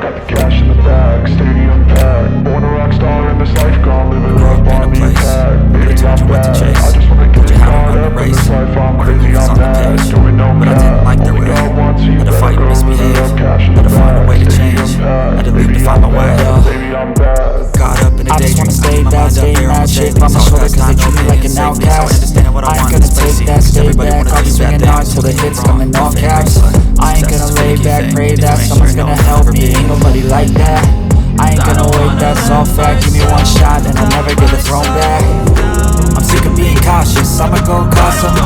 got the cash in the bag, stadium packed. Born a rock star in this life, gone living life on the attack. Baby, I'm bad, I just wanna get caught up in this life. I'm crazy, I'm mad, doing no cap. Only God wants you, better go live it up. Cash in the bag, stadium packed. Baby, I'm bad, baby, I'm bad. I just wanna stay bad, stay mad, shit on my shoulder cause they treat me like an outcast. I ain't gonna take that, stay back, I'll be swinging hard till the hits come in all caps. I ain't gonna lay back, pray that someone's gonna help me, ain't nobody like that. I ain't gonna wait, that's all fact, give me one shot and I'll never get the throne back. I'm sick of being cautious, I'ma go cause something